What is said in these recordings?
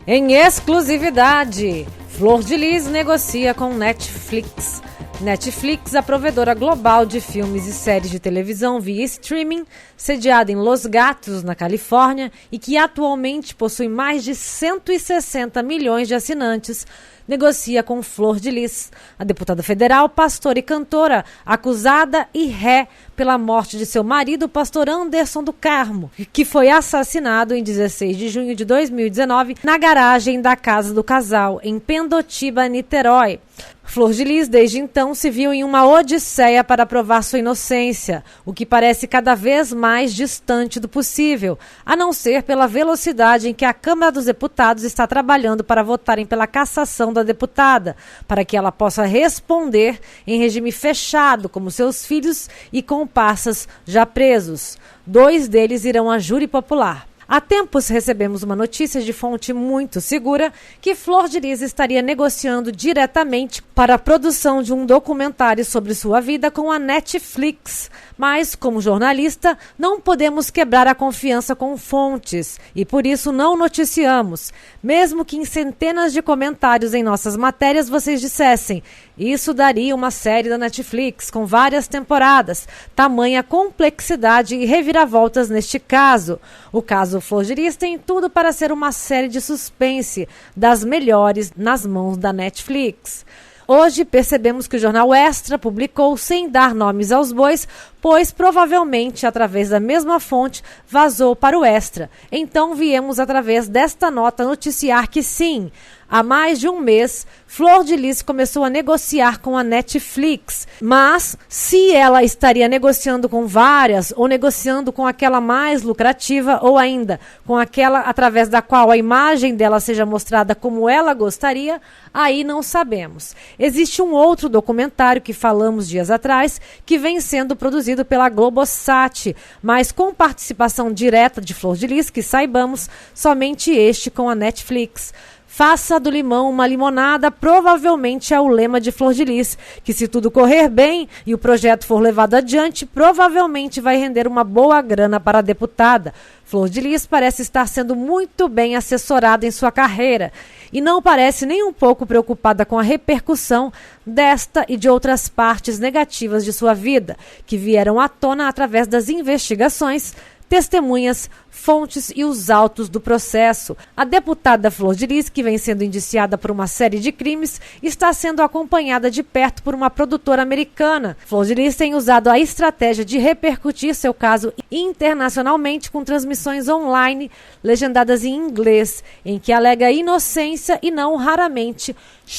Em exclusividade, Flor de Lis negocia com Netflix. Netflix, a provedora global de filmes e séries de televisão via streaming, sediada em Los Gatos, na Califórnia, e que atualmente possui mais de 160 milhões de assinantes, negocia com Flor de Lis, a deputada federal, pastora e cantora, acusada e ré pela morte de seu marido, pastor Anderson do Carmo, que foi assassinado em 16 de junho de 2019 na garagem da casa do casal, em Pendotiba, Niterói. Flor de Lis, desde então, se viu em uma odisseia para provar sua inocência, o que parece cada vez mais distante do possível, a não ser pela velocidade em que a Câmara dos Deputados está trabalhando para votarem pela cassação da deputada, para que ela possa responder em regime fechado, como seus filhos e comparsas já presos. 2 deles irão a júri popular. Há tempos recebemos uma notícia de fonte muito segura que Flor de Lis estaria negociando diretamente para a produção de um documentário sobre sua vida com a Netflix. Mas, como jornalista, não podemos quebrar a confiança com fontes e por isso não noticiamos. Mesmo que em centenas de comentários em nossas matérias vocês dissessem: isso daria uma série da Netflix com várias temporadas, tamanha complexidade e reviravoltas neste caso. O caso Flor de Lis tem tudo para ser uma série de suspense, das melhores, nas mãos da Netflix. Hoje percebemos que o jornal Extra publicou sem dar nomes aos bois, pois provavelmente através da mesma fonte vazou para o Extra. Então viemos através desta nota noticiar que sim, há mais de um mês, Flor de Lis começou a negociar com a Netflix. Mas se ela estaria negociando com várias, ou negociando com aquela mais lucrativa, ou ainda com aquela através da qual a imagem dela seja mostrada como ela gostaria, aí não sabemos. Existe um outro documentário que falamos dias atrás, que vem sendo produzido pela Globosat, mas com participação direta de Flor de Lis, que saibamos, somente este com a Netflix. Faça do limão uma limonada, provavelmente é o lema de Flor de Lis, que se tudo correr bem e o projeto for levado adiante, provavelmente vai render uma boa grana para a deputada. Flor de Lis parece estar sendo muito bem assessorada em sua carreira e não parece nem um pouco preocupada com a repercussão desta e de outras partes negativas de sua vida, que vieram à tona através das investigações, testemunhas, fontes e os autos do processo. A deputada Flor de Lis, que vem sendo indiciada por uma série de crimes, está sendo acompanhada de perto por uma produtora americana. Flor de Lis tem usado a estratégia de repercutir seu caso internacionalmente com transmissões online, legendadas em inglês, em que alega inocência e não raramente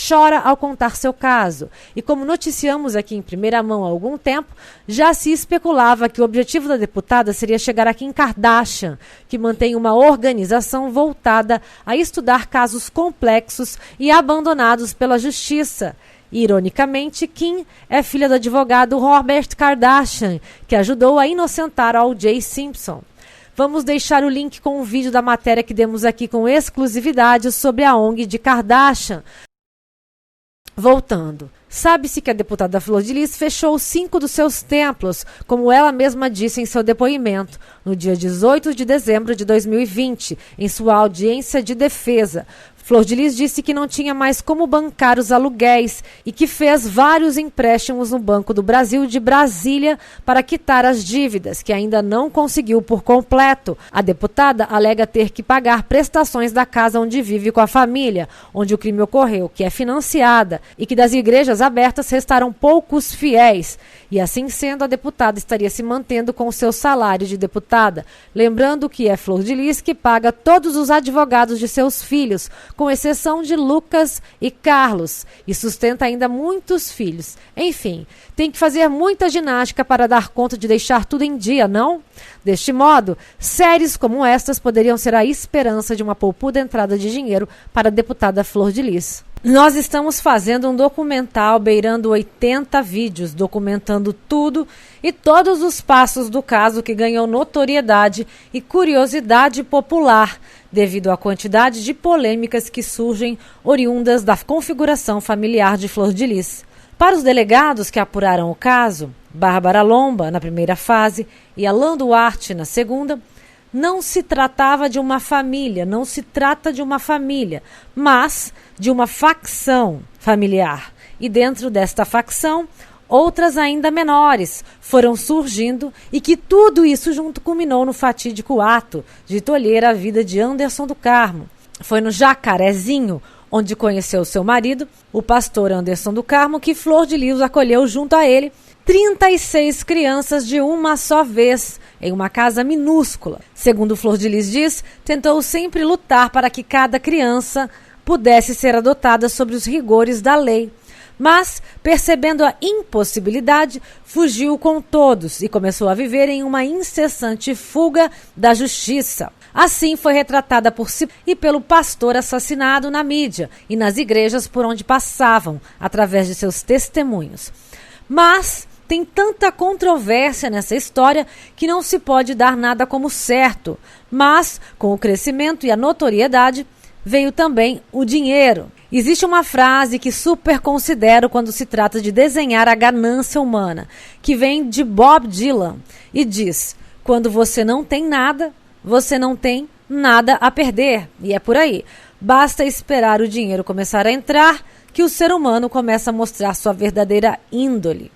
chora ao contar seu caso. E como noticiamos aqui em primeira mão há algum tempo, já se especulava que o objetivo da deputada seria chegar a Kim Kardashian, que mantém uma organização voltada a estudar casos complexos e abandonados pela justiça. Ironicamente, Kim é filha do advogado Robert Kardashian, que ajudou a inocentar O.J. Simpson. Vamos deixar o link com o vídeo da matéria que demos aqui com exclusividade sobre a ONG de Kardashian. Voltando, sabe-se que a deputada Flor de Lis fechou 5 dos seus templos, como ela mesma disse em seu depoimento, no dia 18 de dezembro de 2020, em sua audiência de defesa. Flor de Lis disse que não tinha mais como bancar os aluguéis e que fez vários empréstimos no Banco do Brasil de Brasília para quitar as dívidas, que ainda não conseguiu por completo. A deputada alega ter que pagar prestações da casa onde vive com a família, onde o crime ocorreu, que é financiada, e que das igrejas abertas restaram poucos fiéis. E assim sendo, a deputada estaria se mantendo com o seu salário de deputada. Lembrando que é Flor de Lis que paga todos os advogados de seus filhos, com exceção de Lucas e Carlos, e sustenta ainda muitos filhos. Enfim, tem que fazer muita ginástica para dar conta de deixar tudo em dia, não? Deste modo, séries como estas poderiam ser a esperança de uma poupuda entrada de dinheiro para a deputada Flor de Lis. Nós estamos fazendo um documental beirando 80 vídeos, documentando tudo e todos os passos do caso que ganhou notoriedade e curiosidade popular, devido à quantidade de polêmicas que surgem oriundas da configuração familiar de Flor de Lis. Para os delegados que apuraram o caso, Bárbara Lomba, na primeira fase, e Alan Duarte, na segunda, não se tratava de uma família, não se trata de uma família, mas de uma facção familiar. E dentro desta facção, outras ainda menores foram surgindo e que tudo isso junto culminou no fatídico ato de tolher a vida de Anderson do Carmo. Foi no Jacarezinho, onde conheceu seu marido, o pastor Anderson do Carmo, que Flor de Lis acolheu junto a ele 36 crianças de uma só vez, em uma casa minúscula. Segundo Flor de Lis diz, tentou sempre lutar para que cada criança pudesse ser adotada sob os rigores da lei. Mas, percebendo a impossibilidade, fugiu com todos e começou a viver em uma incessante fuga da justiça. Assim foi retratada por si e pelo pastor assassinado na mídia e nas igrejas por onde passavam, através de seus testemunhos. Mas tem tanta controvérsia nessa história que não se pode dar nada como certo. Mas, com o crescimento e a notoriedade, veio também o dinheiro. Existe uma frase que super considero quando se trata de desenhar a ganância humana, que vem de Bob Dylan e diz: quando você não tem nada, você não tem nada a perder. E é por aí. Basta esperar o dinheiro começar a entrar que o ser humano começa a mostrar sua verdadeira índole.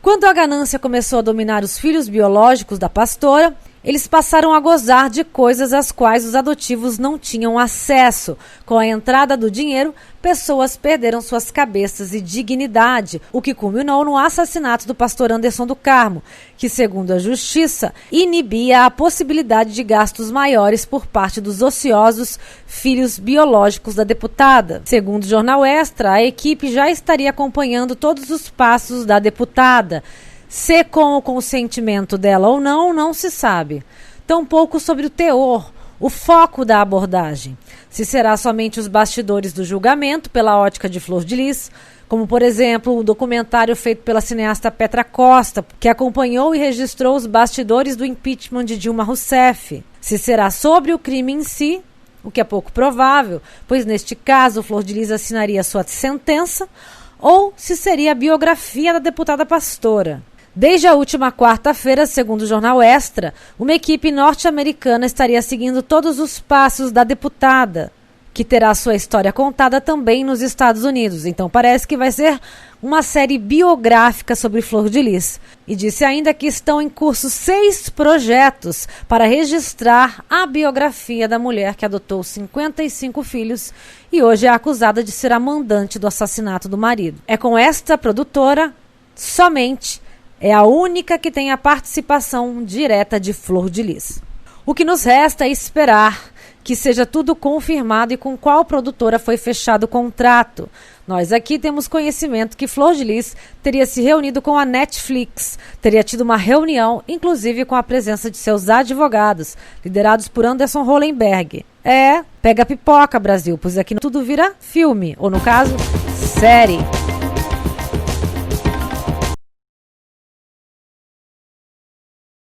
Quando a ganância começou a dominar os filhos biológicos da pastora, eles passaram a gozar de coisas às quais os adotivos não tinham acesso. Com a entrada do dinheiro, pessoas perderam suas cabeças e dignidade, o que culminou no assassinato do pastor Anderson do Carmo, que, segundo a justiça, inibia a possibilidade de gastos maiores por parte dos ociosos filhos biológicos da deputada. Segundo o Jornal Extra, a equipe já estaria acompanhando todos os passos da deputada. Se com o consentimento dela ou não, não se sabe. Tampouco sobre o teor, o foco da abordagem. Se será somente os bastidores do julgamento pela ótica de Flor de Lis, como, por exemplo, o documentário feito pela cineasta Petra Costa, que acompanhou e registrou os bastidores do impeachment de Dilma Rousseff. Se será sobre o crime em si, o que é pouco provável, pois neste caso Flor de Lis assinaria sua sentença, ou se seria a biografia da deputada pastora. Desde a última quarta-feira, segundo o Jornal Extra, uma equipe norte-americana estaria seguindo todos os passos da deputada, que terá sua história contada também nos Estados Unidos. Então parece que vai ser uma série biográfica sobre Flor de Lis. E disse ainda que estão em curso 6 projetos para registrar a biografia da mulher que adotou 55 filhos e hoje é acusada de ser a mandante do assassinato do marido. É com esta produtora, somente, é a única que tem a participação direta de Flor de Lis. O que nos resta é esperar que seja tudo confirmado e com qual produtora foi fechado o contrato. Nós aqui temos conhecimento que Flor de Lis teria se reunido com a Netflix, teria tido uma reunião, inclusive com a presença de seus advogados, liderados por Anderson Hollenberg. Pega a pipoca, Brasil, pois aqui tudo vira filme, ou no caso, série.